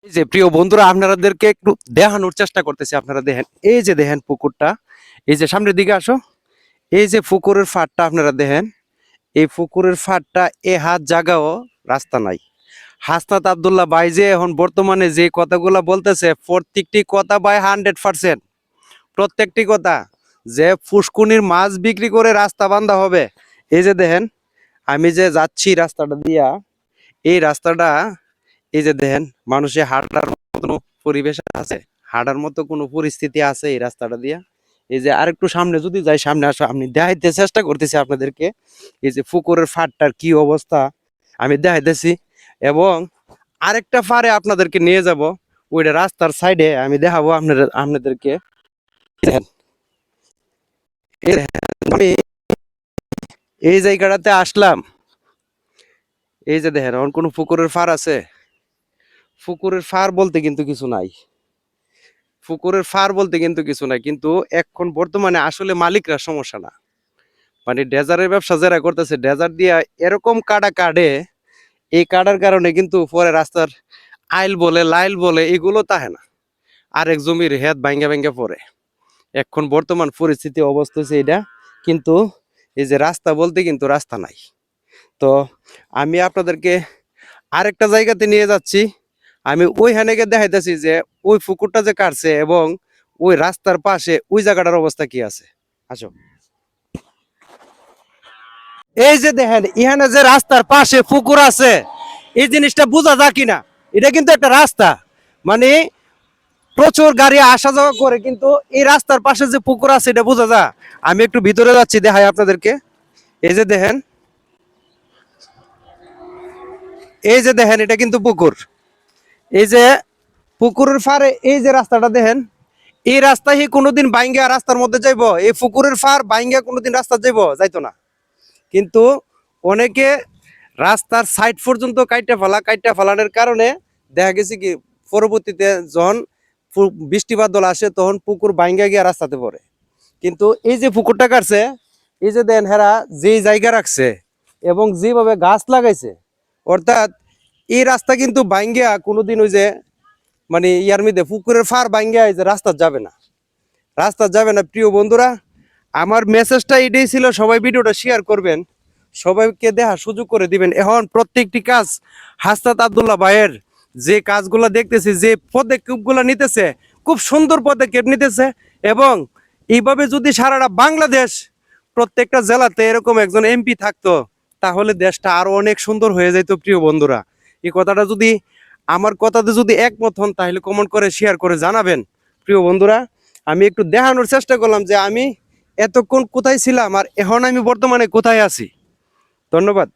এই যে প্রিয় বন্ধুরা আপনাদেরকে একটু দেখানোর চেষ্টা করতেছি। আপনারা দেখেন, এই যে দেখেন পুকুরটা, এই যে সামনের দিকে আসো, এই যে পুকুরের ফাটটা আপনারা দেখেন, এই পুকুরের ফাটটা এ হাত জায়গাও রাস্তা নাই। হাসনাত আব্দুল্লাহ ভাই যে এখন বর্তমানে যে কথাগুলা বলতেছে, প্রত্যেকটি কথা ভাই 100%, প্রত্যেকটি কথা যে ফুসকুনির মাছ বিক্রি করে রাস্তা বান্ধা হবে। এই যে দেখেন, আমি যে যাচ্ছি রাস্তাটা দিয়া, এই রাস্তাটা, এই যে দেখেন, মানুষের হাঁটার মতো পরিবেশ আছে, হাঁটার মতো কোনো পরিস্থিতি আছে এই রাস্তাটা দিয়া। এই যে আরেকটু সামনে যদি যাই, সামনে আসো, আমি দেখাইতে চেষ্টা করতেছি আপনাদেরকে এই যে পুকুরের ফাটটার কি অবস্থা আমি দেখাইতেছি। এবং আরেকটা ফাড়ে আপনাদেরকে নিয়ে যাব, ওইটা রাস্তার সাইডে আমি দেখাবো আপনাদেরকে। দেখেন, এই দেখেন, আমি এই জায়গাটাতে আসলাম, এই যে দেখেন, এখন কোনো পুকুরের ফাড় আছে? পুকুরের ফাড় বলতে কিন্তু কিছু নাই, পুকুরের ফার বলতে কিন্তু কিছু নাই। কিন্তু এখন বর্তমানে আসলে মালিকরা সমস্যা না, মানে ডেজারের ব্যবসা যারা করতেছে, ডেজার দিয়া এরকম কাটা কাটে, এই কাটার কারণে কিন্তু পরে রাস্তার আইল বলে লাইল বলে এগুলো তাহে না, আরেক জমির হেদ ভাঙ্গা ভাঙ্গা পড়ে। এখন বর্তমান পরিস্থিতি অবস্থা হচ্ছে এটা। কিন্তু এই যে রাস্তা বলতে কিন্তু রাস্তা নাই। তো আমি আপনাদেরকে আরেকটা জায়গাতে নিয়ে যাচ্ছি। আমি ওইখানে গিয়ে দেখাইতেছি যে ওই পুকুরটা যে কাটছে এবং ওই রাস্তার পাশে ওই জায়গাটার অবস্থা কি আছে। আসো, এই যে দেখেন, এখানে যে রাস্তার পাশে পুকুর আছে, এই জিনিসটা বোঝা যায় কিনা? এটা কিন্তু একটা রাস্তা, মানে প্রচুর গাড়ি আসা যাওয়া করে, কিন্তু এই রাস্তার পাশে যে পুকুর আছে এটা বোঝা যায়। আমি একটু ভিতরে যাচ্ছি, দেখাই আপনাদেরকে। এই যে দেখেন, এই যে দেখেন, এটা কিন্তু পুকুর। এই যে পুকুরের ফারে এই যে রাস্তাটা দেখেন, এই রাস্তায় কোনোদিন বাইঙ্গা রাস্তার মধ্যে যাইবো? এই পুকুরের ফার বাইঙ্গা কোনোদিন রাস্তা যাইবো? যাইতো না। কিন্তু অনেকে রাস্তার সাইড পর্যন্ত কাইটা ফেলানোর কারণে দেখা গেছে কি, পরবর্তীতে যখন বৃষ্টিপাত দল আসে তখন পুকুর বাইঙ্গা গিয়ে রাস্তাতে পড়ে। কিন্তু এই যে পুকুরটা কাটছে, এই যে দেন হেরা যেই জায়গা রাখছে এবং যেভাবে গাছ লাগাইছে, অর্থাৎ এই রাস্তা কিন্তু বাইঙ্গা কোনোদিন ওই যে, মানে ইয়ার মধ্যে পুকুরের ফার বাইঙ্গা এই যে রাস্তা যাবে না, রাস্তা যাবে না। প্রিয় বন্ধুরা, আমার মেসেজটা এটাই ছিল, সবাই ভিডিওটা শেয়ার করবেন, সবাইকে দেখার সুযোগ করে দিবেন। এখন প্রত্যেকটি কাজ হাসনাত আব্দুল্লাহ ভাইয়ের যে কাজগুলো দেখতেছি, যে পদক্ষেপগুলো নিতেছে, খুব সুন্দর পদক্ষেপ নিতেছে। এবং এইভাবে যদি সারাটা বাংলাদেশ প্রত্যেকটা জেলাতে এরকম একজন এমপি থাকতো, তাহলে দেশটা আরো অনেক সুন্দর হয়ে যেত। প্রিয় বন্ধুরা, এই কথাটা যদি, আমার কথাতে যদি একমত হন, তাহলে কমেন্ট করে শেয়ার করে জানাবেন। প্রিয় বন্ধুরা, আমি একটু দেখানোর চেষ্টা করলাম যে আমি এতক্ষণ কোথায় ছিলাম আর এখন আমি বর্তমানে কোথায় আছি। ধন্যবাদ।